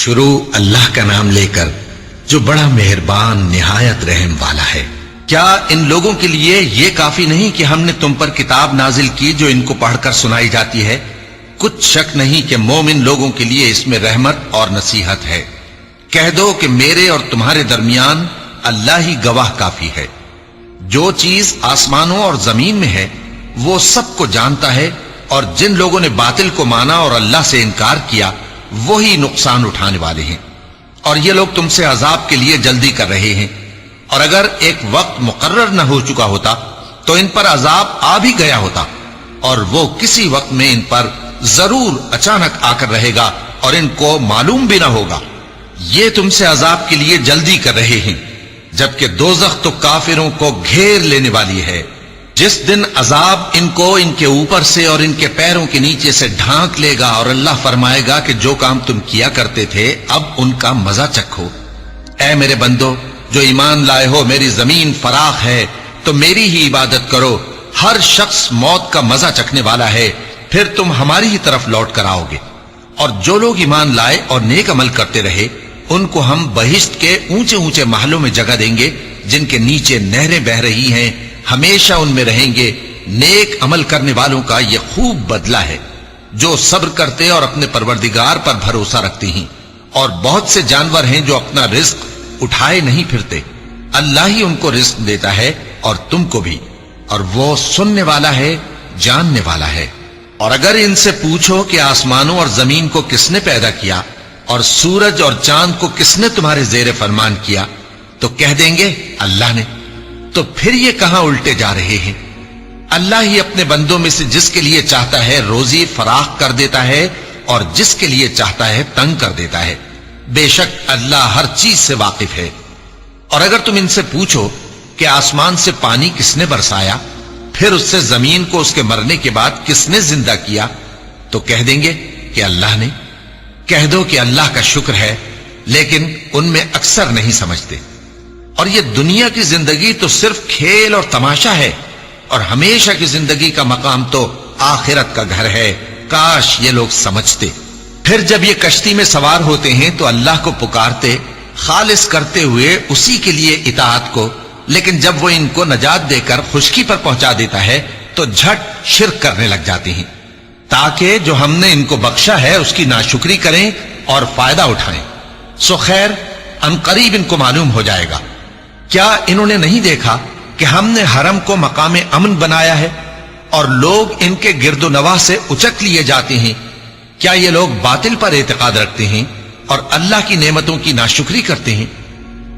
شروع اللہ کا نام لے کر جو بڑا مہربان نہایت رحم والا ہے۔ کیا ان لوگوں کے لیے یہ کافی نہیں کہ ہم نے تم پر کتاب نازل کی جو ان کو پڑھ کر سنائی جاتی ہے؟ کچھ شک نہیں کہ مومن لوگوں کے لیے اس میں رحمت اور نصیحت ہے۔ کہہ دو کہ میرے اور تمہارے درمیان اللہ ہی گواہ کافی ہے۔ جو چیز آسمانوں اور زمین میں ہے وہ سب کو جانتا ہے، اور جن لوگوں نے باطل کو مانا اور اللہ سے انکار کیا وہی نقصان اٹھانے والے ہیں، اور یہ لوگ تم سے عذاب کے لیے جلدی کر رہے ہیں، اور اگر ایک وقت مقرر نہ ہو چکا ہوتا تو ان پر عذاب آ بھی گیا ہوتا، اور وہ کسی وقت میں ان پر ضرور اچانک آ کر رہے گا اور ان کو معلوم بھی نہ ہوگا۔ یہ تم سے عذاب کے لیے جلدی کر رہے ہیں، جبکہ دوزخ تو کافروں کو گھیر لینے والی ہے۔ جس دن عذاب ان کو ان کے اوپر سے اور ان کے پیروں کے نیچے سے ڈھانک لے گا، اور اللہ فرمائے گا کہ جو کام تم کیا کرتے تھے اب ان کا مزہ چکھو۔ اے میرے بندو جو ایمان لائے ہو، میری زمین فراخ ہے تو میری ہی عبادت کرو۔ ہر شخص موت کا مزہ چکھنے والا ہے، پھر تم ہماری ہی طرف لوٹ کر آؤ گے۔ اور جو لوگ ایمان لائے اور نیک عمل کرتے رہے ان کو ہم بہشت کے اونچے اونچے محلوں میں جگہ دیں گے، جن کے نیچے نہریں بہ رہی ہیں، ہمیشہ ان میں رہیں گے۔ نیک عمل کرنے والوں کا یہ خوب بدلہ ہے، جو صبر کرتے اور اپنے پروردگار پر بھروسہ رکھتے ہیں۔ اور بہت سے جانور ہیں جو اپنا رزق اٹھائے نہیں پھرتے، اللہ ہی ان کو رزق دیتا ہے اور تم کو بھی، اور وہ سننے والا ہے، جاننے والا ہے۔ اور اگر ان سے پوچھو کہ آسمانوں اور زمین کو کس نے پیدا کیا اور سورج اور چاند کو کس نے تمہارے زیر فرمان کیا، تو کہہ دیں گے اللہ نے۔ تو پھر یہ کہاں الٹے جا رہے ہیں؟ اللہ ہی اپنے بندوں میں سے جس کے لیے چاہتا ہے روزی فراخ کر دیتا ہے، اور جس کے لیے چاہتا ہے تنگ کر دیتا ہے۔ بے شک اللہ ہر چیز سے واقف ہے۔ اور اگر تم ان سے پوچھو کہ آسمان سے پانی کس نے برسایا، پھر اس سے زمین کو اس کے مرنے کے بعد کس نے زندہ کیا، تو کہہ دیں گے کہ اللہ نے۔ کہہ دو کہ اللہ کا شکر ہے، لیکن ان میں اکثر نہیں سمجھتے۔ اور یہ دنیا کی زندگی تو صرف کھیل اور تماشا ہے، اور ہمیشہ کی زندگی کا مقام تو آخرت کا گھر ہے۔ کاش یہ لوگ سمجھتے۔ پھر جب یہ کشتی میں سوار ہوتے ہیں تو اللہ کو پکارتے، خالص کرتے ہوئے اسی کے لیے اطاعت کو، لیکن جب وہ ان کو نجات دے کر خشکی پر پہنچا دیتا ہے تو جھٹ شرک کرنے لگ جاتے ہیں، تاکہ جو ہم نے ان کو بخشا ہے اس کی ناشکری کریں اور فائدہ اٹھائیں۔ سو خیر عنقریب ان کو معلوم ہو جائے گا۔ کیا انہوں نے نہیں دیکھا کہ ہم نے حرم کو مقام امن بنایا ہے اور لوگ ان کے گرد و نواح سے اچک لیے جاتے ہیں؟ کیا یہ لوگ باطل پر اعتقاد رکھتے ہیں اور اللہ کی نعمتوں کی ناشکری کرتے ہیں؟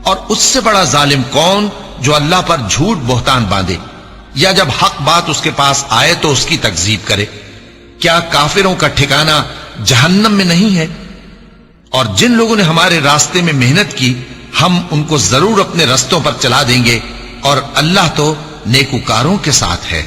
اور اس سے بڑا ظالم کون جو اللہ پر جھوٹ بہتان باندھے، یا جب حق بات اس کے پاس آئے تو اس کی تکذیب کرے؟ کیا کافروں کا ٹھکانہ جہنم میں نہیں ہے؟ اور جن لوگوں نے ہمارے راستے میں محنت کی ہم ان کو ضرور اپنے رستوں پر چلا دیں گے، اور اللہ تو نیکوکاروں کے ساتھ ہے۔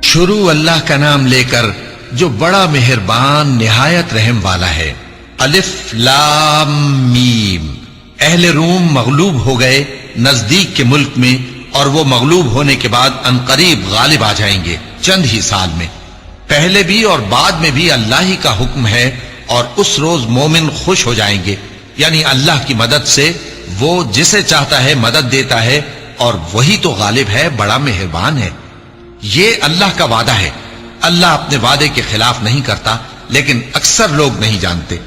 شروع اللہ کا نام لے کر جو بڑا مہربان نہایت رحم والا ہے۔ الف لام میم۔ اہل روم مغلوب ہو گئے نزدیک کے ملک میں، اور وہ مغلوب ہونے کے بعد عنقریب غالب آ جائیں گے چند ہی سال میں۔ پہلے بھی اور بعد میں بھی اللہ ہی کا حکم ہے، اور اس روز مومن خوش ہو جائیں گے، یعنی اللہ کی مدد سے وہ جسے چاہتا ہے مدد دیتا ہے، اور وہی تو غالب ہے، بڑا مہربان ہے۔ یہ اللہ کا وعدہ ہے، اللہ اپنے وعدے کے خلاف نہیں کرتا، لیکن اکثر لوگ نہیں جانتے۔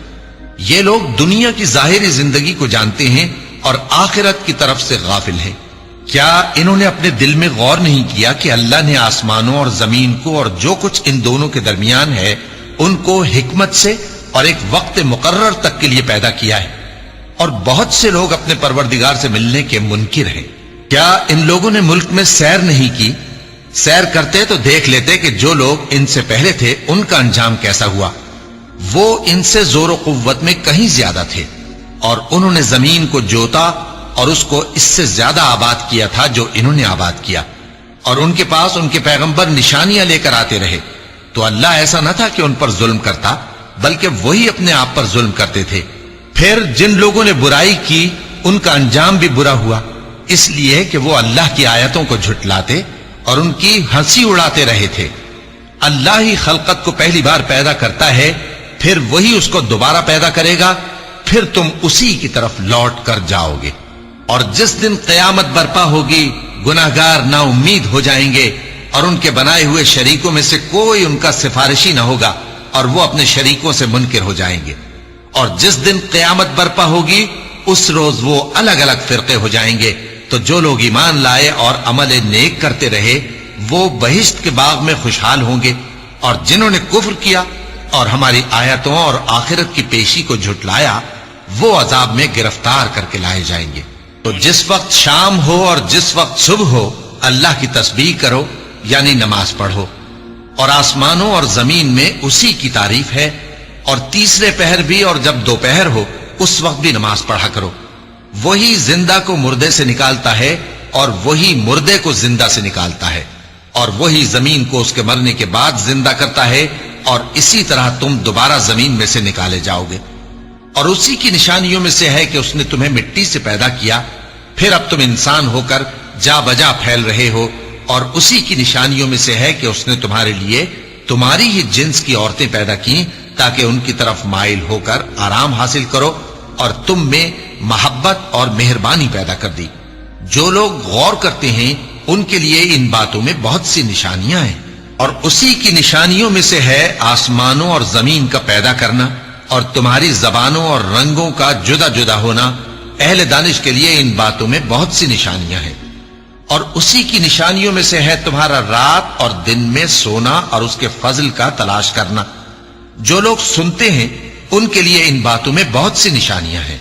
یہ لوگ دنیا کی ظاہری زندگی کو جانتے ہیں اور آخرت کی طرف سے غافل ہیں۔ کیا انہوں نے اپنے دل میں غور نہیں کیا کہ اللہ نے آسمانوں اور زمین کو اور جو کچھ ان دونوں کے درمیان ہے ان کو حکمت سے اور ایک وقت مقرر تک کے لیے پیدا کیا ہے؟ اور بہت سے لوگ اپنے پروردگار سے ملنے کے منکر ہیں۔ کیا ان لوگوں نے ملک میں سیر نہیں کی؟ سیر کرتے تو دیکھ لیتے کہ جو لوگ ان سے پہلے تھے ان کا انجام کیسا ہوا۔ وہ ان سے زور و قوت میں کہیں زیادہ تھے، اور انہوں نے زمین کو جوتا اور اس کو اس سے زیادہ آباد کیا تھا جو انہوں نے آباد کیا، اور ان کے پاس ان کے پیغمبر نشانیاں لے کر آتے رہے۔ تو اللہ ایسا نہ تھا کہ ان پر ظلم کرتا، بلکہ وہی اپنے آپ پر ظلم کرتے تھے۔ پھر جن لوگوں نے برائی کی ان کا انجام بھی برا ہوا، اس لیے کہ وہ اللہ کی آیتوں کو جھٹلاتے اور ان کی ہنسی اڑاتے رہے تھے۔ اللہ ہی خلقت کو پہلی بار پیدا کرتا ہے، پھر وہی اس کو دوبارہ پیدا کرے گا، پھر تم اسی کی طرف لوٹ کر جاؤ گے۔ اور جس دن قیامت برپا ہوگی گناہگار نا امید ہو جائیں گے، اور ان کے بنائے ہوئے شریکوں میں سے کوئی ان کا سفارشی نہ ہوگا، اور وہ اپنے شریکوں سے منکر ہو جائیں گے۔ اور جس دن قیامت برپا ہوگی اس روز وہ الگ الگ فرقے ہو جائیں گے، تو جو لوگ ایمان لائے اور عمل نیک کرتے رہے وہ بہشت کے باغ میں خوشحال ہوں گے، اور جنہوں نے کفر کیا اور ہماری آیتوں اور آخرت کی پیشی کو جھٹلایا وہ عذاب میں گرفتار کر کے لائے جائیں گے۔ تو جس وقت شام ہو اور جس وقت صبح ہو اللہ کی تسبیح کرو، یعنی نماز پڑھو، اور آسمانوں اور زمین میں اسی کی تعریف ہے، اور تیسرے پہر بھی اور جب دوپہر ہو اس وقت بھی نماز پڑھا کرو۔ وہی زندہ کو مردے سے نکالتا ہے اور وہی مردے کو زندہ سے نکالتا ہے، اور وہی زمین کو اس کے مرنے کے بعد زندہ کرتا ہے، اور اسی طرح تم دوبارہ زمین میں سے نکالے جاؤ گے۔ اور اسی کی نشانیوں میں سے ہے کہ اس نے تمہیں مٹی سے پیدا کیا، پھر اب تم انسان ہو کر جا بجا پھیل رہے ہو، اور اسی کی نشانیوں میں سے ہے کہ اس نے تمہارے لیے تمہاری ہی جنس کی عورتیں پیدا کی تاکہ ان کی طرف مائل ہو کر آرام حاصل کرو، اور تم میں محبت اور مہربانی پیدا کر دی۔ جو لوگ غور کرتے ہیں ان کے لیے ان باتوں میں بہت سی نشانیاں ہیں۔ اور اسی کی نشانیوں میں سے ہے آسمانوں اور زمین کا پیدا کرنا، اور تمہاری زبانوں اور رنگوں کا جدا جدا ہونا۔ اہل دانش کے لیے ان باتوں میں بہت سی نشانیاں ہیں۔ اور اسی کی نشانیوں میں سے ہے تمہارا رات اور دن میں سونا اور اس کے فضل کا تلاش کرنا۔ جو لوگ سنتے ہیں ان کے لیے ان باتوں میں بہت سی نشانیاں ہیں۔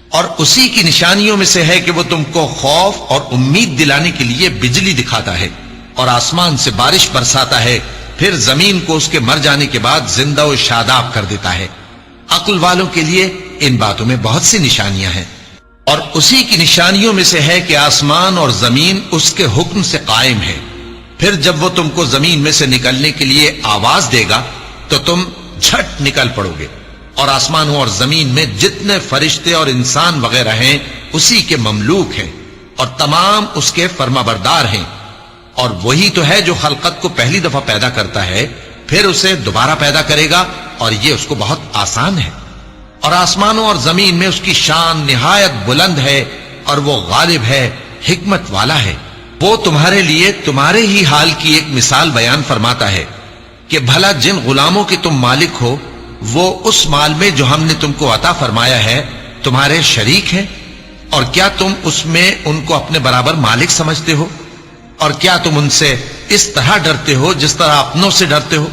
اور اسی کی نشانیوں میں سے ہے کہ وہ تم کو خوف اور امید دلانے کے لیے بجلی دکھاتا ہے، اور آسمان سے بارش برساتا ہے، پھر زمین کو اس کے مر جانے کے بعد زندہ و شاداب کر دیتا ہے۔ عقل والوں کے لیے ان باتوں میں بہت سی نشانیاں ہیں۔ اور اسی کی نشانیوں میں سے ہے کہ آسمان اور زمین اس کے حکم سے قائم ہے، پھر جب وہ تم کو زمین میں سے نکلنے کے لیے آواز دے گا تو تم جھٹ نکل پڑو گے۔ اور آسمانوں اور زمین میں جتنے فرشتے اور انسان وغیرہ ہیں اسی کے مملوک ہیں، اور تمام اس کے فرما بردار ہیں۔ اور وہی تو ہے جو خلقت کو پہلی دفعہ پیدا کرتا ہے، پھر اسے دوبارہ پیدا کرے گا، اور یہ اس کو بہت آسان ہے۔ اور آسمانوں اور زمین میں اس کی شان نہایت بلند ہے، اور وہ غالب ہے، حکمت والا ہے۔ وہ تمہارے لیے تمہارے ہی حال کی ایک مثال بیان فرماتا ہے کہ بھلا جن غلاموں کے تم مالک ہو وہ اس مال میں جو ہم نے تم کو عطا فرمایا ہے تمہارے شریک ہیں، اور کیا تم اس میں ان کو اپنے برابر مالک سمجھتے ہو؟ اور کیا تم ان سے اس طرح ڈرتے ہو جس طرح اپنوں سے ڈرتے ہو؟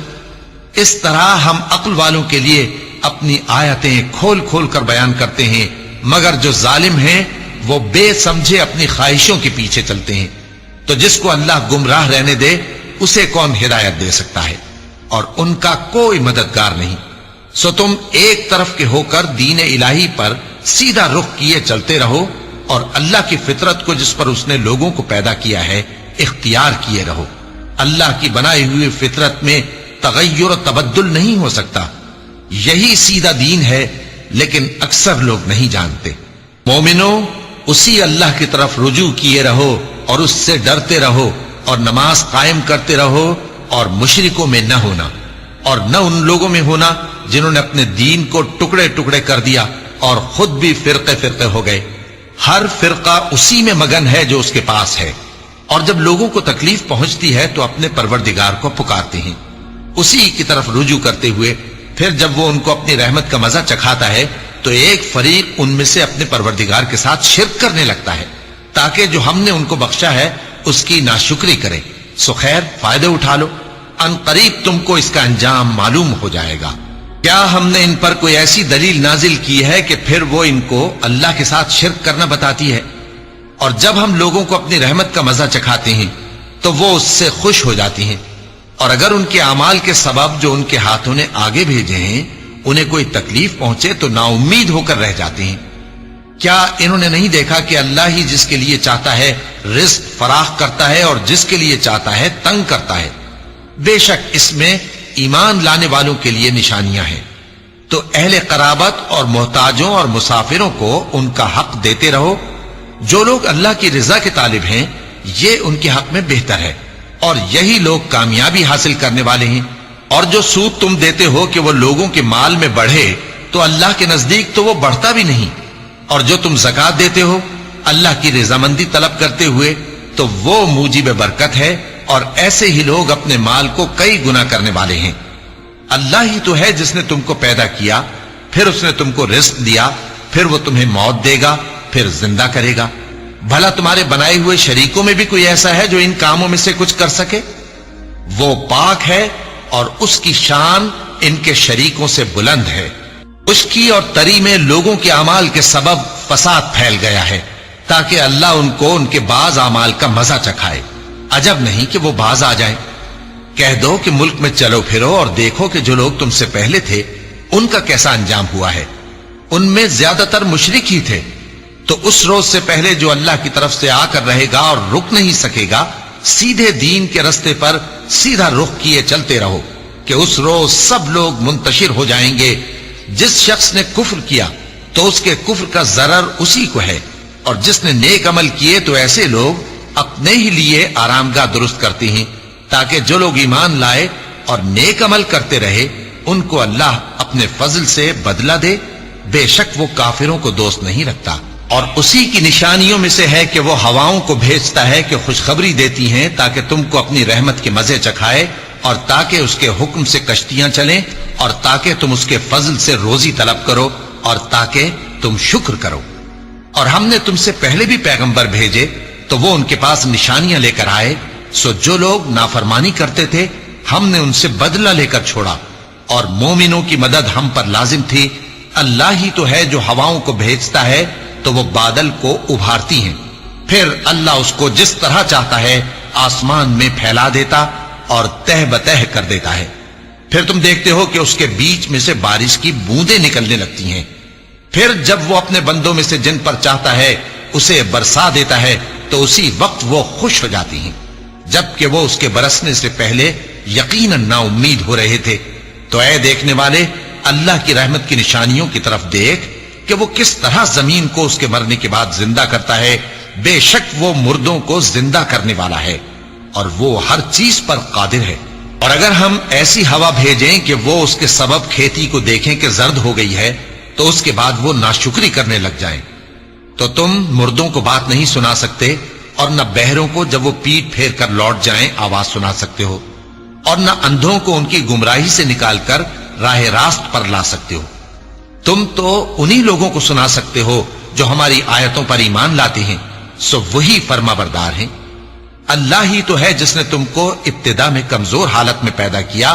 اس طرح ہم عقل والوں کے لیے اپنی آیتیں کھول کھول کر بیان کرتے ہیں، مگر جو ظالم ہیں وہ بے سمجھے اپنی خواہشوں کے پیچھے چلتے ہیں۔ تو جس کو اللہ گمراہ رہنے دے اسے کون ہدایت دے سکتا ہے، اور ان کا کوئی مددگار نہیں۔ سو تم ایک طرف کے ہو کر دین الہی پر سیدھا رخ کیے چلتے رہو، اور اللہ کی فطرت کو جس پر اس نے لوگوں کو پیدا کیا ہے اختیار کیے رہو۔ اللہ کی بنائی ہوئی فطرت میں تغیر و تبدل نہیں ہو سکتا۔ یہی سیدھا دین ہے، لیکن اکثر لوگ نہیں جانتے۔ مومنوں، اسی اللہ کی طرف رجوع کیے رہو اور اس سے ڈرتے رہو، اور نماز قائم کرتے رہو، اور مشرکوں میں نہ ہونا، اور نہ ان لوگوں میں ہونا جنہوں نے اپنے دین کو ٹکڑے ٹکڑے کر دیا اور خود بھی فرقے فرقے ہو گئے۔ ہر فرقہ اسی میں مگن ہے جو اس کے پاس ہے، اور جب لوگوں کو تکلیف پہنچتی ہے تو اپنے پروردگار کو پکارتے ہیں، اسی کی طرف رجوع کرتے ہوئے۔ پھر جب وہ ان کو اپنی رحمت کا مزہ چکھاتا ہے تو ایک فریق ان میں سے اپنے پروردگار کے ساتھ شرک کرنے لگتا ہے تاکہ جو ہم نے ان کو بخشا ہے اس کی ناشکری کرے۔ سو خیر، فائدے اٹھا لو، ان قریب تم کو اس کا انجام معلوم ہو جائے گا۔ کیا ہم نے ان پر کوئی ایسی دلیل نازل کی ہے کہ پھر وہ ان کو اللہ کے ساتھ شرک کرنا بتاتی ہے؟ اور جب ہم لوگوں کو اپنی رحمت کا مزہ چکھاتے ہیں تو وہ اس سے خوش ہو جاتی ہیں، اور اگر ان کے اعمال کے سبب جو ان کے ہاتھوں نے آگے بھیجے ہیں انہیں کوئی تکلیف پہنچے تو نا امید ہو کر رہ جاتے ہیں۔ کیا انہوں نے نہیں دیکھا کہ اللہ ہی جس کے لیے چاہتا ہے رزق فراخ کرتا ہے اور جس کے لیے چاہتا ہے تنگ کرتا ہے؟ بے شک اس میں ایمان لانے والوں کے لیے نشانیاں ہیں۔ تو اہل قرابت اور محتاجوں اور مسافروں کو ان کا حق دیتے رہو۔ جو لوگ اللہ کی رضا کے طالب ہیں یہ ان کے حق میں بہتر ہے، اور یہی لوگ کامیابی حاصل کرنے والے ہیں۔ اور جو سود تم دیتے ہو کہ وہ لوگوں کے مال میں بڑھے، تو اللہ کے نزدیک تو وہ بڑھتا بھی نہیں، اور جو تم زکات دیتے ہو اللہ کی رضامندی طلب کرتے ہوئے تو وہ موجب برکت ہے، اور ایسے ہی لوگ اپنے مال کو کئی گنا کرنے والے ہیں۔ اللہ ہی تو ہے جس نے تم کو پیدا کیا، پھر اس نے تم کو رزق دیا، پھر وہ تمہیں موت دے گا، پھر زندہ کرے گا۔ بھلا تمہارے بنائے ہوئے شریکوں میں بھی کوئی ایسا ہے جو ان کاموں میں سے کچھ کر سکے؟ وہ پاک ہے اور اس کی شان ان کے شریکوں سے بلند ہے۔ اس کی اور تری میں لوگوں کے اعمال کے سبب فساد پھیل گیا ہے، تاکہ اللہ ان کو ان کے بعض اعمال کا مزہ چکھائے۔ عجب نہیں کہ وہ باز آ جائیں۔ کہہ دو کہ ملک میں چلو پھرو اور دیکھو کہ جو لوگ تم سے پہلے تھے ان کا کیسا انجام ہوا ہے۔ ان میں زیادہ تر مشرک ہی تھے، تو اس روز سے پہلے جو اللہ کی طرف سے آ کر رہے گا اور رک نہیں سکے گا، سیدھے دین کے رستے پر سیدھا رخ کیے چلتے رہو کہ اس روز سب لوگ منتشر ہو جائیں گے۔ جس شخص نے کفر کیا تو اس کے کفر کا ضرر اسی کو ہے، اور جس نے نیک عمل کیے تو ایسے لوگ اپنے ہی لیے آرامگاہ درست کرتے ہیں، تاکہ جو لوگ ایمان لائے اور نیک عمل کرتے رہے ان کو اللہ اپنے فضل سے بدلہ دے۔ بے شک وہ کافروں کو دوست نہیں رکھتا۔ اور اسی کی نشانیوں میں سے ہے کہ وہ ہواؤں کو بھیجتا ہے کہ خوشخبری دیتی ہیں تاکہ تم کو اپنی رحمت کے مزے چکھائے، اور تاکہ اس کے حکم سے کشتیاں چلیں، اور تاکہ تم اس کے فضل سے روزی طلب کرو، اور تاکہ تم شکر کرو۔ اور ہم نے تم سے پہلے بھی پیغمبر بھیجے تو وہ ان کے پاس نشانیاں لے کر آئے، سو جو لوگ نافرمانی کرتے تھے ہم نے ان سے بدلہ لے کر چھوڑا، اور مومنوں کی مدد ہم پر لازم تھی۔ اللہ ہی تو ہے جو ہواؤں کو بھیجتا ہے تو وہ بادل کو ابھارتی ہیں، پھر اللہ اس کو جس طرح چاہتا ہے آسمان میں پھیلا دیتا اور تہ بتہ کر دیتا ہے۔ پھر تم دیکھتے ہو کہ اس کے بیچ میں سے بارش کی بوندیں نکلنے لگتی ہیں، پھر جب وہ اپنے بندوں میں سے جن پر چاہتا ہے اسے برسا دیتا ہے تو اسی وقت وہ خوش ہو جاتی ہیں، جبکہ وہ اس کے برسنے سے پہلے یقیناً نا امید ہو رہے تھے۔ تو اے دیکھنے والے، اللہ کی رحمت کی نشانیوں کی طرف دیکھ کہ وہ کس طرح زمین کو اس کے مرنے کے بعد زندہ کرتا ہے۔ بے شک وہ مردوں کو زندہ کرنے والا ہے اور وہ ہر چیز پر قادر ہے۔ اور اگر ہم ایسی ہوا بھیجیں کہ وہ اس کے سبب کھیتی کو دیکھیں کہ زرد ہو گئی ہے تو اس کے بعد وہ ناشکری کرنے لگ جائیں، تو تم مردوں کو بات نہیں سنا سکتے، اور نہ بہروں کو جب وہ پیٹ پھیر کر لوٹ جائیں آواز سنا سکتے ہو، اور نہ اندھوں کو ان کی گمراہی سے نکال کر راہ راست پر لا سکتے ہو۔ تم تو انہی لوگوں کو سنا سکتے ہو جو ہماری آیتوں پر ایمان لاتے ہیں، سو وہی فرما بردار ہیں۔ اللہ ہی تو ہے جس نے تم کو ابتدا میں کمزور حالت میں پیدا کیا،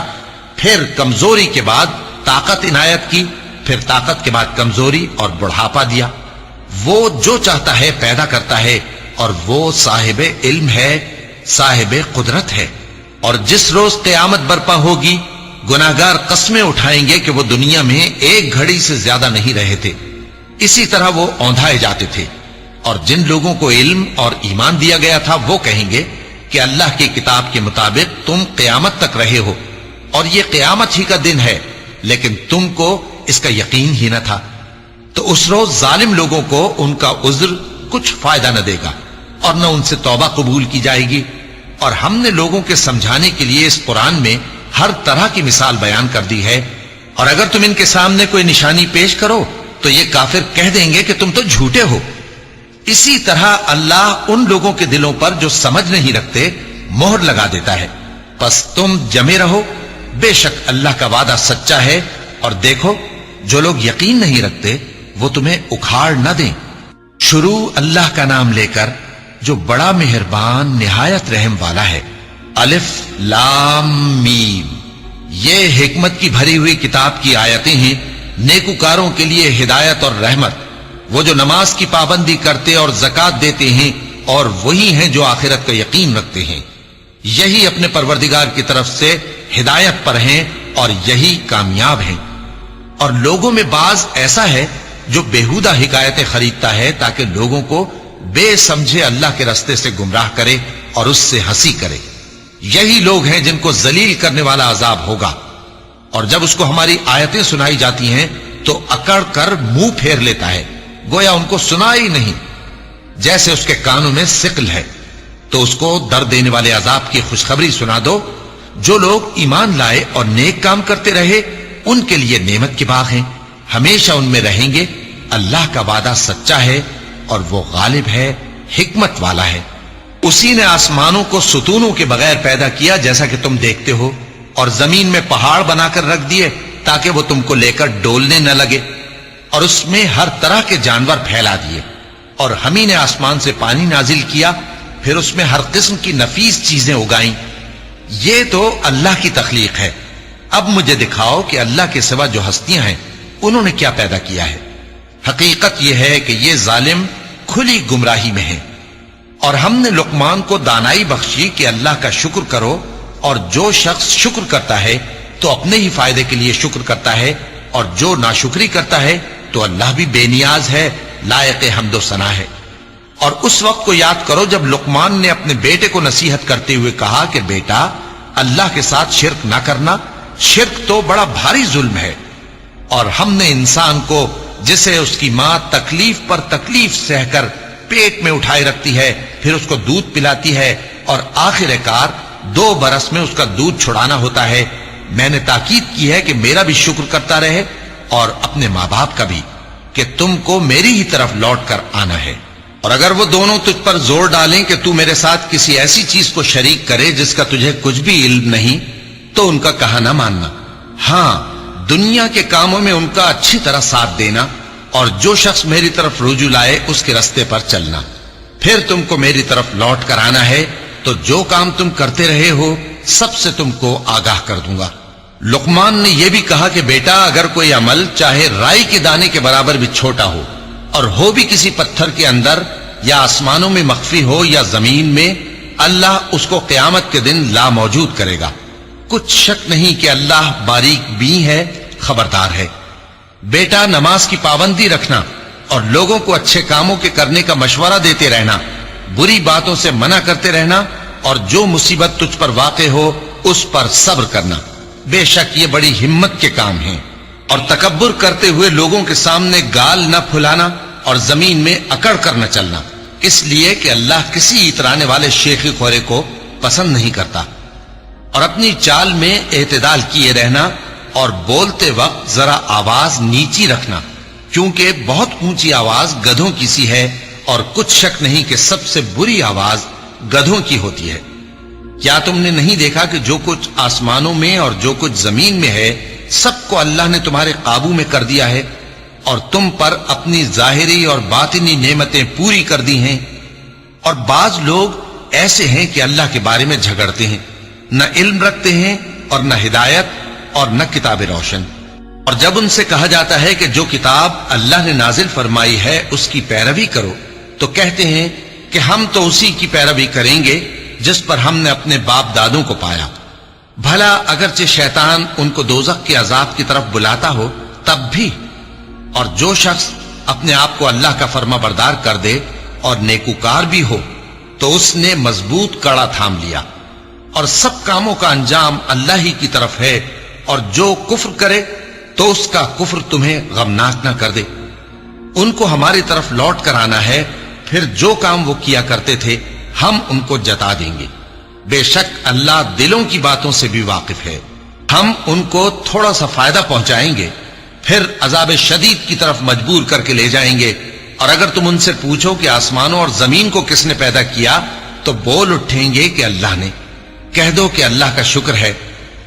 پھر کمزوری کے بعد طاقت عنایت کی، پھر طاقت کے بعد کمزوری اور بڑھاپا دیا۔ وہ جو چاہتا ہے پیدا کرتا ہے، اور وہ صاحب علم ہے، صاحب قدرت ہے۔ اور جس روز قیامت برپا ہوگی گناہگار قسمیں اٹھائیں گے کہ وہ دنیا میں ایک گھڑی سے زیادہ نہیں رہے تھے، اسی طرح وہ اوندھائے جاتے تھے۔ اور جن لوگوں کو علم اور ایمان دیا گیا تھا وہ کہیں گے کہ اللہ کی کتاب کے مطابق تم قیامت تک رہے ہو، اور یہ قیامت ہی کا دن ہے، لیکن تم کو اس کا یقین ہی نہ تھا۔ تو اس روز ظالم لوگوں کو ان کا عذر کچھ فائدہ نہ دے گا، اور نہ ان سے توبہ قبول کی جائے گی۔ اور ہم نے لوگوں کے سمجھانے کے لیے اس قرآن میں ہر طرح کی مثال بیان کر دی ہے، اور اگر تم ان کے سامنے کوئی نشانی پیش کرو تو یہ کافر کہہ دیں گے کہ تم تو جھوٹے ہو۔ اسی طرح اللہ ان لوگوں کے دلوں پر جو سمجھ نہیں رکھتے مہر لگا دیتا ہے۔ پس تم جمے رہو، بے شک اللہ کا وعدہ سچا ہے، اور دیکھو جو لوگ یقین نہیں رکھتے وہ تمہیں اکھاڑ نہ دیں۔ شروع اللہ کا نام لے کر جو بڑا مہربان نہایت رحم والا ہے۔ الف لام میم، یہ حکمت کی بھری ہوئی کتاب کی آیتیں ہیں، نیکوکاروں کے لیے ہدایت اور رحمت۔ وہ جو نماز کی پابندی کرتے اور زکات دیتے ہیں، اور وہی ہیں جو آخرت کا یقین رکھتے ہیں، یہی اپنے پروردگار کی طرف سے ہدایت پر ہیں اور یہی کامیاب ہیں۔ اور لوگوں میں بعض ایسا ہے جو بےہودہ حکایتیں خریدتا ہے تاکہ لوگوں کو بے سمجھے اللہ کے رستے سے گمراہ کرے اور اس سے ہنسی کرے۔ یہی لوگ ہیں جن کو ذلیل کرنے والا عذاب ہوگا، اور جب اس کو ہماری آیتیں سنائی جاتی ہیں تو اکڑ کر منہ پھیر لیتا ہے، گویا ان کو سنا ہی نہیں، جیسے اس کے کانوں میں ثقل ہے۔ تو اس کو درد دینے والے عذاب کی خوشخبری سنا دو۔ جو لوگ ایمان لائے اور نیک کام کرتے رہے ان کے لیے نعمت کے باغ ہیں، ہمیشہ ان میں رہیں گے. اللہ کا وعدہ سچا ہے اور وہ غالب ہے، حکمت والا ہے. اسی نے آسمانوں کو ستونوں کے بغیر پیدا کیا جیسا کہ تم دیکھتے ہو، اور زمین میں پہاڑ بنا کر رکھ دیے تاکہ وہ تم کو لے کر ڈولنے نہ لگے، اور اس میں ہر طرح کے جانور پھیلا دیے. اور ہم ہی نے آسمان سے پانی نازل کیا، پھر اس میں ہر قسم کی نفیس چیزیں اگائیں. یہ تو اللہ کی تخلیق ہے. اب مجھے دکھاؤ کہ اللہ کے سوا جو ہستیاں ہیں انہوں نے کیا پیدا کیا ہے. حقیقت یہ ہے کہ یہ ظالم کھلی گمراہی میں ہیں. اور ہم نے لقمان کو دانائی بخشی کہ اللہ کا شکر کرو، اور جو شخص شکر کرتا ہے تو اپنے ہی فائدے کے لیے شکر کرتا ہے، اور جو ناشکری کرتا ہے تو اللہ بھی بے نیاز ہے، لائق حمد و ثنا ہے. اور اس وقت کو یاد کرو جب لقمان نے اپنے بیٹے کو نصیحت کرتے ہوئے کہا کہ بیٹا، اللہ کے ساتھ شرک نہ کرنا، شرک تو بڑا بھاری ظلم ہے. اور ہم نے انسان کو جسے اس کی ماں تکلیف پر تکلیف سہ کر پیٹ میں اٹھائے رکھتی ہے، پھر اس کو دودھ پلاتی ہے، اور آخر کار 2 برس میں اس کا دودھ چھڑانا ہوتا ہے، میں نے تاکید کی ہے کہ میرا بھی شکر کرتا رہے اور اپنے ماں باپ کا بھی، کہ تم کو میری ہی طرف لوٹ کر آنا ہے. اور اگر وہ دونوں تجھ پر زور ڈالیں کہ تو میرے ساتھ کسی ایسی چیز کو شریک کرے جس کا تجھے کچھ بھی علم نہیں، تو ان کا کہا نہ ماننا. ہاں، دنیا کے کاموں میں ان کا اچھی طرح ساتھ دینا، اور جو شخص میری طرف رجوع لائے اس کے رستے پر چلنا. پھر تم کو میری طرف لوٹ کر آنا ہے، تو جو کام تم کرتے رہے ہو سب سے تم کو آگاہ کر دوں گا. لقمان نے یہ بھی کہا کہ بیٹا، اگر کوئی عمل چاہے رائی کے دانے کے برابر بھی چھوٹا ہو، اور ہو بھی کسی پتھر کے اندر یا آسمانوں میں مخفی ہو یا زمین میں، اللہ اس کو قیامت کے دن لا موجود کرے گا. کچھ شک نہیں کہ اللہ باریک بین ہے، خبردار ہے. بیٹا، نماز کی پابندی رکھنا اور لوگوں کو اچھے کاموں کے کرنے کا مشورہ دیتے رہنا، بری باتوں سے منع کرتے رہنا، اور جو مصیبت تجھ پر واقع ہو اس پر صبر کرنا. بے شک یہ بڑی ہمت کے کام ہیں. اور تکبر کرتے ہوئے لوگوں کے سامنے گال نہ پھلانا اور زمین میں اکڑ کر نہ چلنا، اس لیے کہ اللہ کسی اترانے والے شیخی خورے کو پسند نہیں کرتا. اور اپنی چال میں اعتدال کیے رہنا، اور بولتے وقت ذرا آواز نیچی رکھنا، کیونکہ بہت اونچی آواز گدھوں کی سی ہے، اور کچھ شک نہیں کہ سب سے بری آواز گدھوں کی ہوتی ہے. کیا تم نے نہیں دیکھا کہ جو کچھ آسمانوں میں اور جو کچھ زمین میں ہے سب کو اللہ نے تمہارے قابو میں کر دیا ہے، اور تم پر اپنی ظاہری اور باطنی نعمتیں پوری کر دی ہیں. اور بعض لوگ ایسے ہیں کہ اللہ کے بارے میں جھگڑتے ہیں، نہ علم رکھتے ہیں اور نہ ہدایت اور نہ کتاب روشن. اور جب ان سے کہا جاتا ہے کہ جو کتاب اللہ نے نازل فرمائی ہے اس کی پیروی کرو، تو کہتے ہیں کہ ہم تو اسی کی پیروی کریں گے جس پر ہم نے اپنے باپ دادوں کو پایا. بھلا اگرچہ شیطان ان کو دوزخ کے عذاب کی طرف بلاتا ہو تب بھی. اور جو شخص اپنے آپ کو اللہ کا فرما بردار کر دے اور نیکوکار بھی ہو تو اس نے مضبوط کڑا تھام لیا. اور سب کاموں کا انجام اللہ ہی کی طرف ہے، اور جو کفر کرے تو اس کا کفر تمہیں غمناک نہ کر دے. ان کو ہماری طرف لوٹ کر آنا ہے، پھر جو کام وہ کیا کرتے تھے ہم ان کو جتا دیں گے. بے شک اللہ دلوں کی باتوں سے بھی واقف ہے. ہم ان کو تھوڑا سا فائدہ پہنچائیں گے، پھر عذاب شدید کی طرف مجبور کر کے لے جائیں گے. اور اگر تم ان سے پوچھو کہ آسمانوں اور زمین کو کس نے پیدا کیا، تو بول اٹھیں گے کہ اللہ نے. کہہ دو کہ اللہ کا شکر ہے،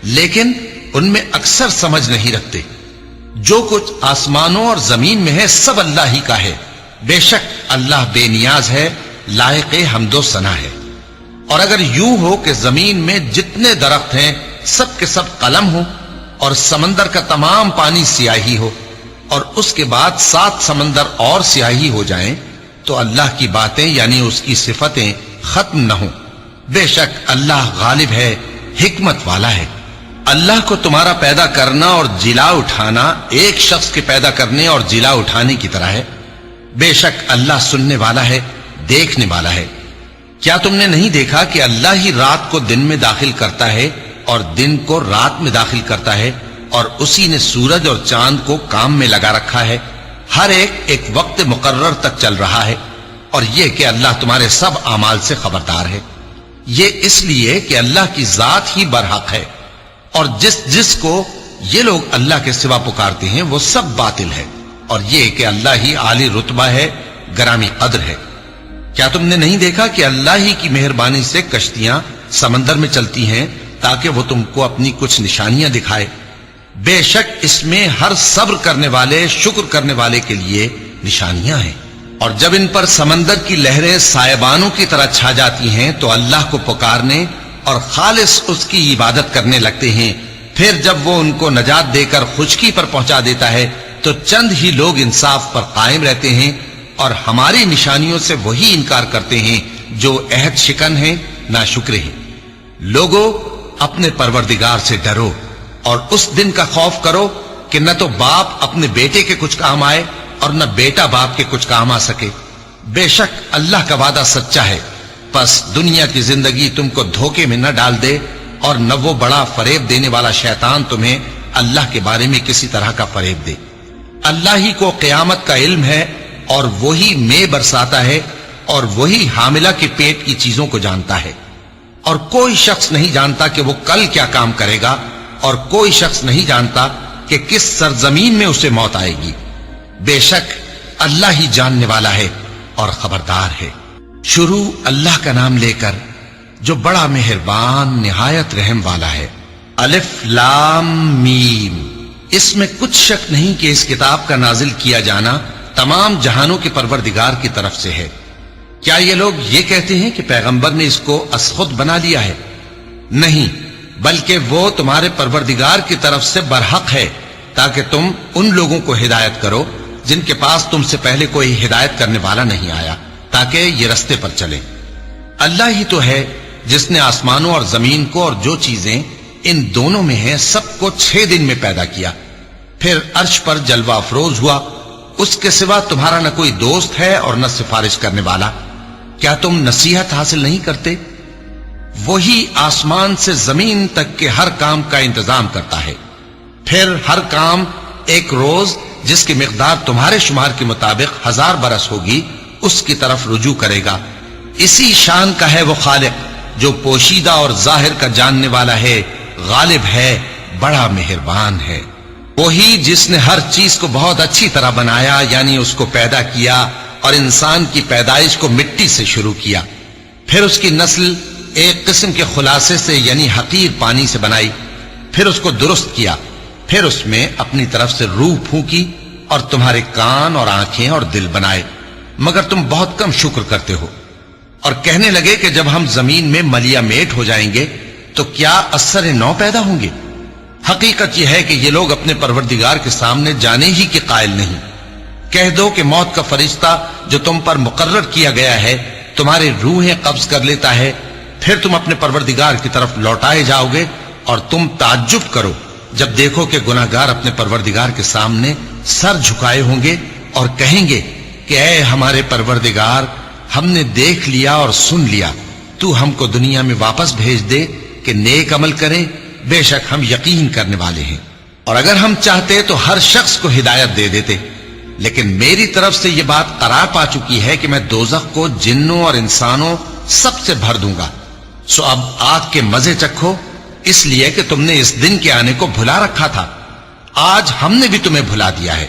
لیکن ان میں اکثر سمجھ نہیں رکھتے. جو کچھ آسمانوں اور زمین میں ہے سب اللہ ہی کا ہے. بے شک اللہ بے نیاز ہے، لائق حمد و ثنا ہے. اور اگر یوں ہو کہ زمین میں جتنے درخت ہیں سب کے سب قلم ہو، اور سمندر کا تمام پانی سیاہی ہو، اور اس کے بعد 7 سمندر اور سیاہی ہو جائیں، تو اللہ کی باتیں یعنی اس کی صفتیں ختم نہ ہوں. بے شک اللہ غالب ہے، حکمت والا ہے. اللہ کو تمہارا پیدا کرنا اور جلا اٹھانا ایک شخص کے پیدا کرنے اور جلا اٹھانے کی طرح ہے. بے شک اللہ سننے والا ہے، دیکھنے والا ہے. کیا تم نے نہیں دیکھا کہ اللہ ہی رات کو دن میں داخل کرتا ہے اور دن کو رات میں داخل کرتا ہے، اور اسی نے سورج اور چاند کو کام میں لگا رکھا ہے، ہر ایک وقت مقرر تک چل رہا ہے. اور یہ کہ اللہ تمہارے سب اعمال سے خبردار ہے. یہ اس لیے کہ اللہ کی ذات ہی برحق ہے، اور جس کو یہ لوگ اللہ کے سوا پکارتے ہیں وہ سب باطل ہے، اور یہ کہ اللہ ہی عالی رتبہ ہے، گرامی قدر ہے۔ کیا تم نے نہیں دیکھا کہ اللہ ہی کی مہربانی سے کشتیاں سمندر میں چلتی ہیں تاکہ وہ تم کو اپنی کچھ نشانیاں دکھائے؟ بے شک اس میں ہر صبر کرنے والے، شکر کرنے والے کے لیے نشانیاں ہیں۔ اور جب ان پر سمندر کی لہریں سائبانوں کی طرح چھا جاتی ہیں تو اللہ کو پکارنے اور خالص اس کی عبادت کرنے لگتے ہیں، پھر جب وہ ان کو نجات دے کر خشکی پر پہنچا دیتا ہے تو چند ہی لوگ انصاف پر قائم رہتے ہیں، اور ہماری نشانیوں سے وہی انکار کرتے ہیں جو عہد شکن ہیں، ناشکرے ہیں۔ لوگو اپنے پروردگار سے ڈرو اور اس دن کا خوف کرو کہ نہ تو باپ اپنے بیٹے کے کچھ کام آئے اور نہ بیٹا باپ کے کچھ کام آ سکے۔ بے شک اللہ کا وعدہ سچا ہے، پس دنیا کی زندگی تم کو دھوکے میں نہ ڈال دے، اور نہ وہ بڑا فریب دینے والا شیطان تمہیں اللہ کے بارے میں کسی طرح کا فریب دے۔ اللہ ہی کو قیامت کا علم ہے، اور وہی میں برساتا ہے، اور وہی حاملہ کے پیٹ کی چیزوں کو جانتا ہے، اور کوئی شخص نہیں جانتا کہ وہ کل کیا کام کرے گا، اور کوئی شخص نہیں جانتا کہ کس سرزمین میں اسے موت آئے گی۔ بے شک اللہ ہی جاننے والا ہے اور خبردار ہے۔ شروع اللہ کا نام لے کر جو بڑا مہربان نہایت رحم والا ہے۔ الف لام میم۔ اس میں کچھ شک نہیں کہ اس کتاب کا نازل کیا جانا تمام جہانوں کے پروردگار کی طرف سے ہے۔ کیا یہ لوگ یہ کہتے ہیں کہ پیغمبر نے اس کو از خود بنا لیا ہے؟ نہیں، بلکہ وہ تمہارے پروردگار کی طرف سے برحق ہے، تاکہ تم ان لوگوں کو ہدایت کرو جن کے پاس تم سے پہلے کوئی ہدایت کرنے والا نہیں آیا، تاکہ یہ رستے پر چلیں۔ اللہ ہی تو ہے جس نے آسمانوں اور زمین کو اور جو چیزیں ان دونوں میں ہیں سب کو 6 دن میں پیدا کیا، پھر عرش پر جلوہ افروز ہوا۔ اس کے سوا تمہارا نہ کوئی دوست ہے اور نہ سفارش کرنے والا۔ کیا تم نصیحت حاصل نہیں کرتے؟ وہی آسمان سے زمین تک کے ہر کام کا انتظام کرتا ہے، پھر ہر کام ایک روز جس کی مقدار تمہارے شمار کے مطابق 1000 برس ہوگی اس کی طرف رجوع کرے گا۔ اسی شان کا ہے وہ خالق جو پوشیدہ اور ظاہر کا جاننے والا ہے، غالب ہے، بڑا مہربان ہے۔ وہی جس نے ہر چیز کو بہت اچھی طرح بنایا، یعنی اس کو پیدا کیا اور انسان کی پیدائش کو مٹی سے شروع کیا، پھر اس کی نسل ایک قسم کے خلاصے سے یعنی حقیر پانی سے بنائی، پھر اس کو درست کیا، پھر اس میں اپنی طرف سے روح پھونکی اور تمہارے کان اور آنکھیں اور دل بنائے، مگر تم بہت کم شکر کرتے ہو۔ اور کہنے لگے کہ جب ہم زمین میں ملیا میٹ ہو جائیں گے تو کیا اثر نو پیدا ہوں گے؟ حقیقت یہ ہے کہ یہ لوگ اپنے پروردگار کے سامنے جانے ہی کے قائل نہیں۔ کہہ دو کہ موت کا فرشتہ جو تم پر مقرر کیا گیا ہے تمہاری روحیں قبض کر لیتا ہے، پھر تم اپنے پروردگار کی طرف لوٹائے جاؤ گے، اور تم تعجب کرو جب دیکھو کہ گناہگار اپنے پروردگار کے سامنے سر جھکائے ہوں گے اور کہیں گے کہ اے ہمارے پروردگار، ہم نے دیکھ لیا اور سن لیا، تو ہم کو دنیا میں واپس بھیج دے کہ نیک عمل کریں، بے شک ہم یقین کرنے والے ہیں۔ اور اگر ہم چاہتے تو ہر شخص کو ہدایت دے دیتے، لیکن میری طرف سے یہ بات قرار پا چکی ہے کہ میں دوزخ کو جنوں اور انسانوں سب سے بھر دوں گا، سو اب آگ کے مزے چکھو، اس لیے کہ تم نے اس دن کے آنے کو بھلا رکھا تھا۔ آج ہم نے بھی تمہیں بھلا دیا ہے،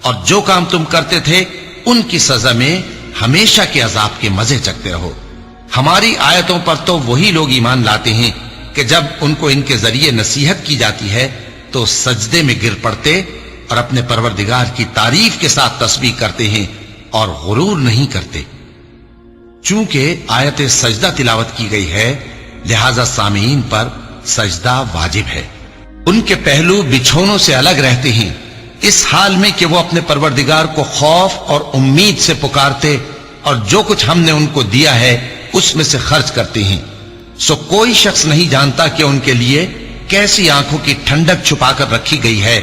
اور جو کام تم کرتے تھے ان کی سزا میں ہمیشہ کے عذاب کے مزے چکتے رہو۔ ہماری آیتوں پر تو وہی لوگ ایمان لاتے ہیں کہ جب ان کو ان کے ذریعے نصیحت کی جاتی ہے تو سجدے میں گر پڑتے اور اپنے پروردگار کی تعریف کے ساتھ تسبیح کرتے ہیں اور غرور نہیں کرتے۔ چونکہ آیت سجدہ تلاوت کی گئی ہے لہذا سامعین پر سجدہ واجب ہے۔ ان کے پہلو بچھونوں سے الگ رہتے ہیں، اس حال میں کہ وہ اپنے پروردگار کو خوف اور امید سے پکارتے اور جو کچھ ہم نے ان کو دیا ہے اس میں سے خرچ کرتے ہیں۔ سو کوئی شخص نہیں جانتا کہ ان کے لیے کیسی آنکھوں کی ٹھنڈک چھپا کر رکھی گئی ہے،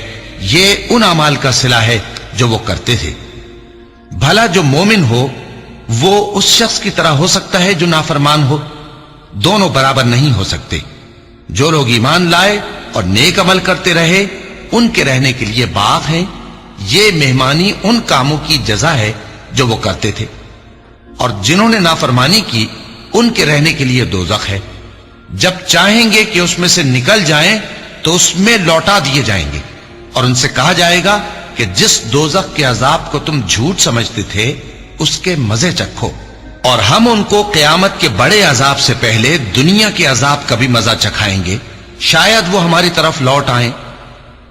یہ ان اعمال کا صلہ ہے جو وہ کرتے تھے۔ بھلا جو مومن ہو وہ اس شخص کی طرح ہو سکتا ہے جو نافرمان ہو؟ دونوں برابر نہیں ہو سکتے۔ جو لوگ ایمان لائے اور نیک عمل کرتے رہے ان کے رہنے کے لیے باغ ہیں، یہ مہمانی ان کاموں کی جزا ہے جو وہ کرتے تھے، اور جنہوں نے نافرمانی کی ان کے رہنے کے لیے دوزخ ہے۔ جب چاہیں گے کہ اس میں سے نکل جائیں تو اس میں لوٹا دیے جائیں گے اور ان سے کہا جائے گا کہ جس دوزخ کے عذاب کو تم جھوٹ سمجھتے تھے اس کے مزے چکھو، اور ہم ان کو قیامت کے بڑے عذاب سے پہلے دنیا کے عذاب کا بھی مزہ چکھائیں گے، شاید وہ ہماری طرف لوٹ آئیں۔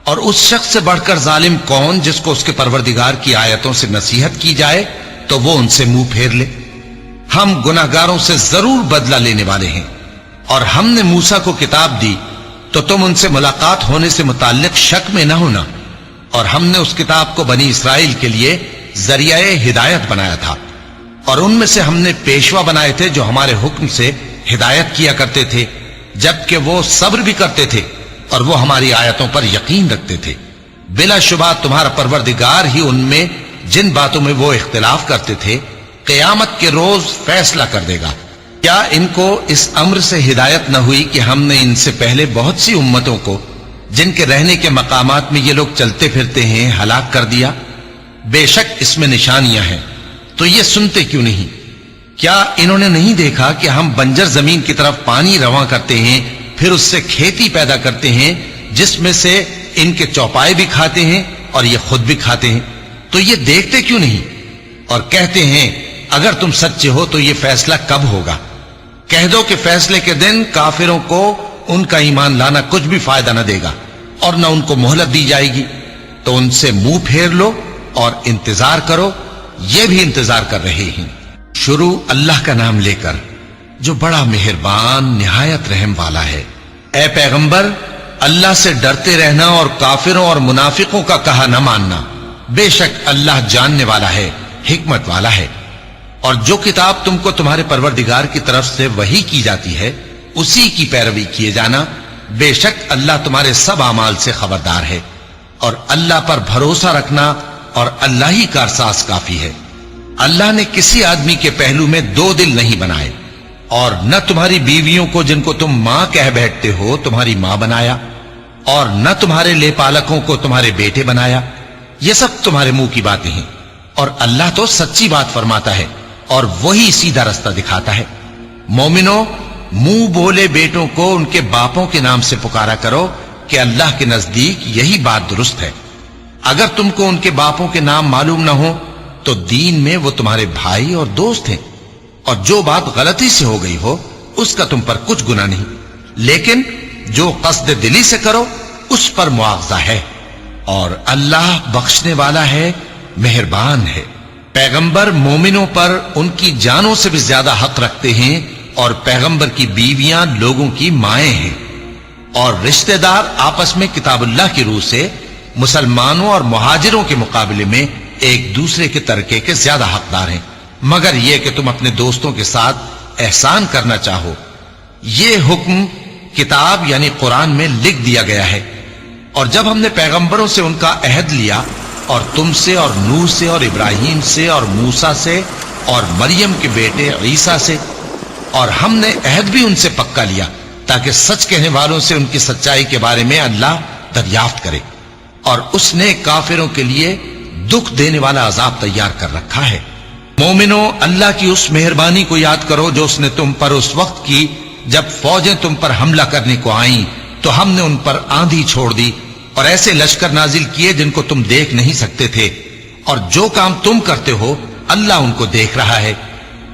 اور اس شخص سے بڑھ کر ظالم کون جس کو اس کے پروردگار کی آیتوں سے نصیحت کی جائے تو وہ ان سے منہ پھیر لے۔ ہم گناہگاروں سے ضرور بدلہ لینے والے ہیں، اور ہم نے موسیٰ کو کتاب دی تو تم ان سے ملاقات ہونے سے متعلق شک میں نہ ہونا، اور ہم نے اس کتاب کو بنی اسرائیل کے لیے ذریعہ ہدایت بنایا تھا، اور ان میں سے ہم نے پیشوا بنائے تھے جو ہمارے حکم سے ہدایت کیا کرتے تھے، جبکہ وہ صبر بھی کرتے تھے اور وہ ہماری آیتوں پر یقین رکھتے تھے۔ بلا شبہ تمہارا پروردگار ہی ان میں جن باتوں میں وہ اختلاف کرتے تھے قیامت کے روز فیصلہ کر دے گا۔ کیا ان کو اس امر سے ہدایت نہ ہوئی کہ ہم نے ان سے پہلے بہت سی امتوں کو جن کے رہنے کے مقامات میں یہ لوگ چلتے پھرتے ہیں ہلاک کر دیا؟ بے شک اس میں نشانیاں ہیں، تو یہ سنتے کیوں نہیں؟ کیا انہوں نے نہیں دیکھا کہ ہم بنجر زمین کی طرف پانی رواں کرتے ہیں، پھر اس سے کھیتی پیدا کرتے ہیں جس میں سے ان کے چوپائے بھی کھاتے ہیں اور یہ خود بھی کھاتے ہیں؟ تو یہ دیکھتے کیوں نہیں؟ اور کہتے ہیں اگر تم سچے ہو تو یہ فیصلہ کب ہوگا؟ کہہ دو کہ فیصلے کے دن کافروں کو ان کا ایمان لانا کچھ بھی فائدہ نہ دے گا اور نہ ان کو مہلت دی جائے گی، تو ان سے منہ پھیر لو اور انتظار کرو، یہ بھی انتظار کر رہے ہیں۔ شروع اللہ کا نام لے کر جو بڑا مہربان نہایت رحم والا ہے۔ اے پیغمبر، اللہ سے ڈرتے رہنا اور کافروں اور منافقوں کا کہا نہ ماننا، بے شک اللہ جاننے والا ہے، حکمت والا ہے۔ اور جو کتاب تم کو تمہارے پروردگار کی طرف سے وحی کی جاتی ہے اسی کی پیروی کیے جانا، بے شک اللہ تمہارے سب اعمال سے خبردار ہے۔ اور اللہ پر بھروسہ رکھنا اور اللہ ہی کا احساس کافی ہے۔ اللہ نے کسی آدمی کے پہلو میں دو دل نہیں بنائے، اور نہ تمہاری بیویوں کو جن کو تم ماں کہہ بیٹھتے ہو تمہاری ماں بنایا، اور نہ تمہارے لے پالکوں کو تمہارے بیٹے بنایا۔ یہ سب تمہارے منہ کی باتیں ہیں، اور اللہ تو سچی بات فرماتا ہے اور وہی سیدھا رستہ دکھاتا ہے۔ مومنو، منہ بولے بیٹوں کو ان کے باپوں کے نام سے پکارا کرو کہ اللہ کے نزدیک یہی بات درست ہے۔ اگر تم کو ان کے باپوں کے نام معلوم نہ ہو تو دین میں وہ تمہارے بھائی اور دوست ہیں، اور جو بات غلطی سے ہو گئی ہو اس کا تم پر کچھ گناہ نہیں، لیکن جو قصد دلی سے کرو اس پر مواخذہ ہے، اور اللہ بخشنے والا ہے، مہربان ہے۔ پیغمبر مومنوں پر ان کی جانوں سے بھی زیادہ حق رکھتے ہیں، اور پیغمبر کی بیویاں لوگوں کی مائیں ہیں، اور رشتہ دار آپس میں کتاب اللہ کی روح سے مسلمانوں اور مہاجروں کے مقابلے میں ایک دوسرے کے ترکے کے زیادہ حقدار ہیں، مگر یہ کہ تم اپنے دوستوں کے ساتھ احسان کرنا چاہو۔ یہ حکم کتاب یعنی قرآن میں لکھ دیا گیا ہے۔ اور جب ہم نے پیغمبروں سے ان کا عہد لیا، اور تم سے اور نوح سے اور ابراہیم سے اور موسیٰ سے اور مریم کے بیٹے عیسیٰ سے، اور ہم نے عہد بھی ان سے پکا لیا تاکہ سچ کہنے والوں سے ان کی سچائی کے بارے میں اللہ دریافت کرے، اور اس نے کافروں کے لیے دکھ دینے والا عذاب تیار کر رکھا ہے۔ مومنو، اللہ کی اس مہربانی کو یاد کرو جو اس نے تم پر اس وقت کی جب فوجیں تم پر حملہ کرنے کو آئیں تو ہم نے ان پر آندھی چھوڑ دی اور ایسے لشکر نازل کیے جن کو تم دیکھ نہیں سکتے تھے، اور جو کام تم کرتے ہو اللہ ان کو دیکھ رہا ہے۔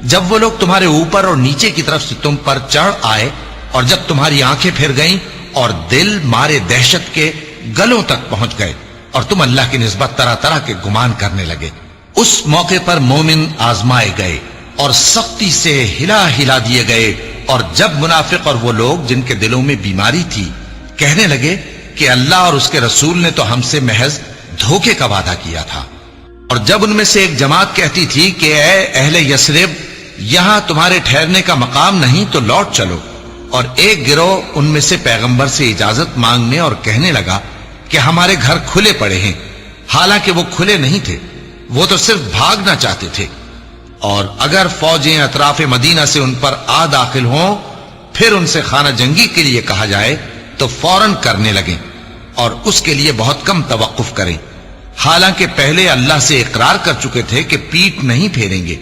جب وہ لوگ تمہارے اوپر اور نیچے کی طرف سے تم پر چڑھ آئے، اور جب تمہاری آنکھیں پھر گئیں اور دل مارے دہشت کے گلوں تک پہنچ گئے، اور تم اللہ کی نسبت طرح طرح کے گمان کرنے لگے، اس موقع پر مومن آزمائے گئے اور سختی سے ہلا ہلا دیے گئے۔ اور جب منافق اور وہ لوگ جن کے دلوں میں بیماری تھی کہنے لگے کہ اللہ اور اس کے رسول نے تو ہم سے محض دھوکے کا وعدہ کیا تھا، اور جب ان میں سے ایک جماعت کہتی تھی کہ اے اہل یثرب، یہاں تمہارے ٹھہرنے کا مقام نہیں تو لوٹ چلو، اور ایک گروہ ان میں سے پیغمبر سے اجازت مانگنے اور کہنے لگا کہ ہمارے گھر کھلے پڑے ہیں، حالانکہ وہ کھلے نہیں تھے، وہ تو صرف بھاگنا چاہتے تھے۔ اور اگر فوجیں اطراف مدینہ سے ان پر آ داخل ہوں پھر ان سے خانہ جنگی کے لیے کہا جائے تو فوراً کرنے لگیں، اور اس کے لیے بہت کم توقف کریں، حالانکہ پہلے اللہ سے اقرار کر چکے تھے کہ پیٹ نہیں پھیریں گے،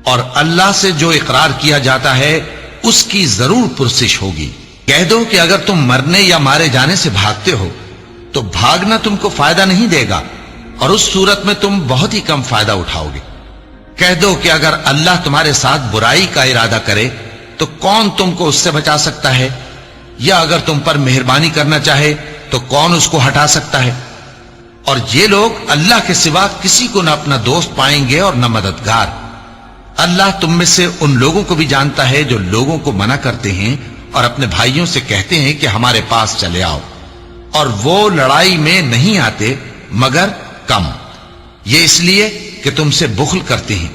اور اللہ سے جو اقرار کیا جاتا ہے اس کی ضرور پرسش ہوگی۔ کہہ دو کہ اگر تم مرنے یا مارے جانے سے بھاگتے ہو تو بھاگنا تم کو فائدہ نہیں دے گا، اور اس صورت میں تم بہت ہی کم فائدہ اٹھاؤ گے۔ کہہ دو کہ اگر اللہ تمہارے ساتھ برائی کا ارادہ کرے تو کون تم کو اس سے بچا سکتا ہے، یا اگر تم پر مہربانی کرنا چاہے تو کون اس کو ہٹا سکتا ہے؟ اور یہ لوگ اللہ کے سوا کسی کو نہ اپنا دوست پائیں گے اور نہ مددگار۔ اللہ تم میں سے ان لوگوں کو بھی جانتا ہے جو لوگوں کو منع کرتے ہیں اور اپنے بھائیوں سے کہتے ہیں کہ ہمارے پاس چلے آؤ، اور وہ لڑائی میں نہیں آتے مگر کم، یہ اس لیے کہ تم سے بخل کرتے ہیں۔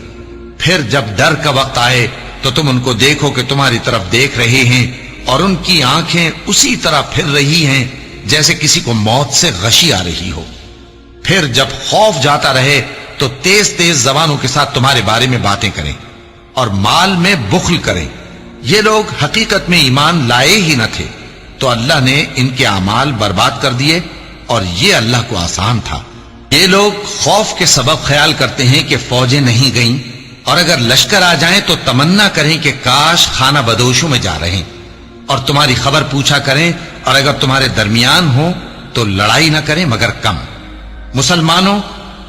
پھر جب ڈر کا وقت آئے تو تم ان کو دیکھو کہ تمہاری طرف دیکھ رہے ہیں، اور ان کی آنکھیں اسی طرح پھر رہی ہیں جیسے کسی کو موت سے غشی آ رہی ہو۔ پھر جب خوف جاتا رہے تو تیز تیز زبانوں کے ساتھ تمہارے بارے میں باتیں کریں اور مال میں بخل کریں۔ یہ لوگ حقیقت میں ایمان لائے ہی نہ تھے، تو اللہ نے ان کے اعمال برباد کر دیے، اور یہ اللہ کو آسان تھا۔ یہ لوگ خوف کے سبب خیال کرتے ہیں کہ فوجیں نہیں گئیں، اور اگر لشکر آ جائیں تو تمنا کریں کہ کاش خانہ بدوشوں میں جا رہے ہیں، اور تمہاری خبر پوچھا کریں، اور اگر تمہارے درمیان ہو تو لڑائی نہ کریں مگر کم۔ مسلمانوں،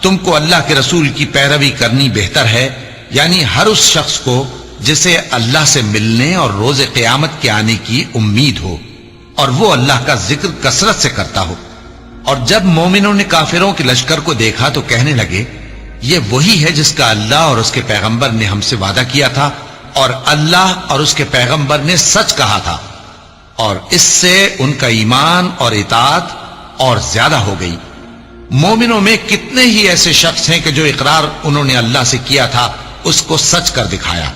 تم کو اللہ کے رسول کی پیروی کرنی بہتر ہے، یعنی ہر اس شخص کو جسے اللہ سے ملنے اور روز قیامت کے آنے کی امید ہو، اور وہ اللہ کا ذکر کثرت سے کرتا ہو۔ اور جب مومنوں نے کافروں کے لشکر کو دیکھا تو کہنے لگے، یہ وہی ہے جس کا اللہ اور اس کے پیغمبر نے ہم سے وعدہ کیا تھا، اور اللہ اور اس کے پیغمبر نے سچ کہا تھا، اور اس سے ان کا ایمان اور اطاعت اور زیادہ ہو گئی۔ مومنوں میں کتنے ہی ایسے شخص ہیں کہ جو اقرار انہوں نے اللہ سے کیا تھا اس کو سچ کر دکھایا۔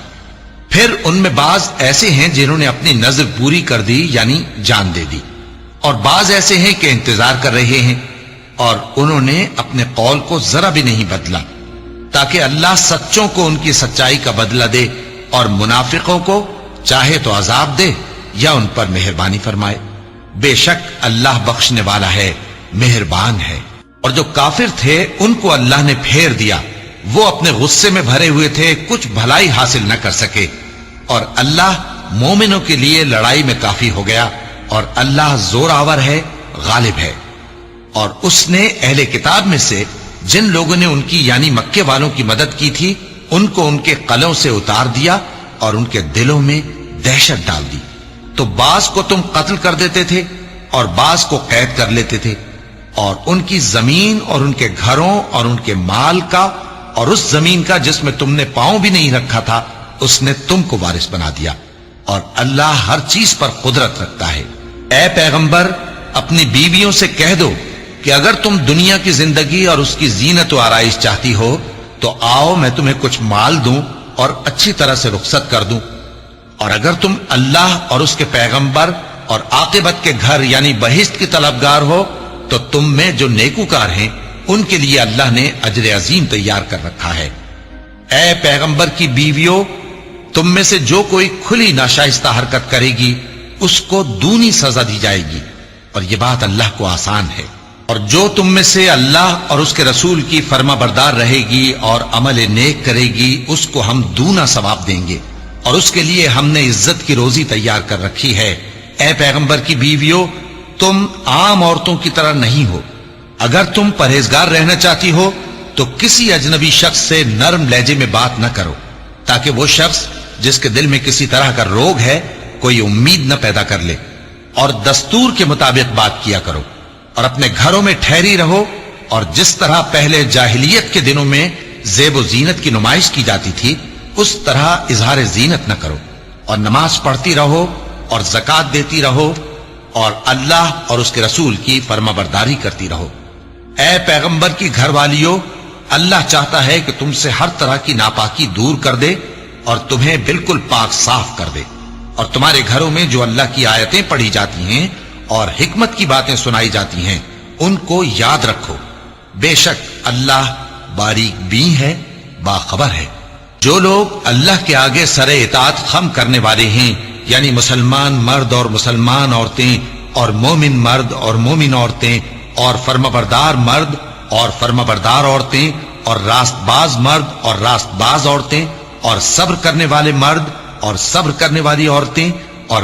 پھر ان میں بعض ایسے ہیں جنہوں نے اپنی نظر پوری کر دی، یعنی جان دے دی، اور بعض ایسے ہیں کہ انتظار کر رہے ہیں، اور انہوں نے اپنے قول کو ذرا بھی نہیں بدلا، تاکہ اللہ سچوں کو ان کی سچائی کا بدلہ دے، اور منافقوں کو چاہے تو عذاب دے یا ان پر مہربانی فرمائے۔ بے شک اللہ بخشنے والا ہے، مہربان ہے۔ اور جو کافر تھے ان کو اللہ نے پھیر دیا، وہ اپنے غصے میں بھرے ہوئے تھے، کچھ بھلائی حاصل نہ کر سکے، اور اللہ مومنوں کے لیے لڑائی میں کافی ہو گیا، اور اللہ زور آور ہے، غالب ہے۔ اور اس نے اہل کتاب میں سے جن لوگوں نے ان کی یعنی مکے والوں کی مدد کی تھی ان کو ان کے قلعوں سے اتار دیا اور ان کے دلوں میں دہشت ڈال دی، تو بعض کو تم قتل کر دیتے تھے اور بعض کو قید کر لیتے تھے، اور ان کی زمین اور ان کے گھروں اور ان کے مال کا اور اس زمین کا جس میں تم نے پاؤں بھی نہیں رکھا تھا اس نے تم کو وارث بنا دیا، اور اللہ ہر چیز پر قدرت رکھتا ہے۔ اے پیغمبر، اپنی بیویوں سے کہہ دو کہ اگر تم دنیا کی زندگی اور اس کی زینت و آرائش چاہتی ہو تو آؤ میں تمہیں کچھ مال دوں اور اچھی طرح سے رخصت کر دوں، اور اگر تم اللہ اور اس کے پیغمبر اور عاقبت کے گھر یعنی بہشت کی طلبگار ہو تو تم میں جو نیکوکار ہیں ان کے لیے اللہ نے اجر عظیم تیار کر رکھا ہے۔ اے پیغمبر کی بیویوں، تم میں سے جو کوئی کھلی ناشائستہ حرکت کرے گی اس کو دونی سزا دی جائے گی، اور یہ بات اللہ کو آسان ہے۔ اور جو تم میں سے اللہ اور اس کے رسول کی فرما بردار رہے گی اور عمل نیک کرے گی اس کو ہم دونا ثواب دیں گے، اور اس کے لیے ہم نے عزت کی روزی تیار کر رکھی ہے۔ اے پیغمبر کی بیویوں، تم عام عورتوں کی طرح نہیں ہو۔ اگر تم پرہیزگار رہنا چاہتی ہو تو کسی اجنبی شخص سے نرم لہجے میں بات نہ کرو، تاکہ وہ شخص جس کے دل میں کسی طرح کا روگ ہے کوئی امید نہ پیدا کر لے، اور دستور کے مطابق بات کیا کرو، اور اپنے گھروں میں ٹھہری رہو، اور جس طرح پہلے جاہلیت کے دنوں میں زیب و زینت کی نمائش کی جاتی تھی اس طرح اظہار زینت نہ کرو، اور نماز پڑھتی رہو اور زکوٰۃ دیتی رہو، اور اللہ اور اس کے رسول کی فرما برداری کرتی رہو۔ اے پیغمبر کی گھر والیوں، اللہ چاہتا ہے کہ تم سے ہر طرح کی ناپاکی دور کر دے اور تمہیں بالکل پاک صاف کر دے، اور تمہارے گھروں میں جو اللہ کی آیتیں پڑھی جاتی ہیں اور حکمت کی باتیں سنائی جاتی ہیں ان کو یاد رکھو۔ بے شک اللہ باریک بین ہے، باخبر ہے۔ جو لوگ اللہ کے آگے سر اطاعت خم کرنے والے ہیں، یعنی مسلمان مرد اور مسلمان عورتیں اور مومن مرد اور مومن عورتیں اور فرمانبردار مرد اور فرمانبردار عورتیں اور راست باز مرد اور راست باز عورتیں اور صبر کرنے والے مرد اور صبر کرنے والی عورتیں اور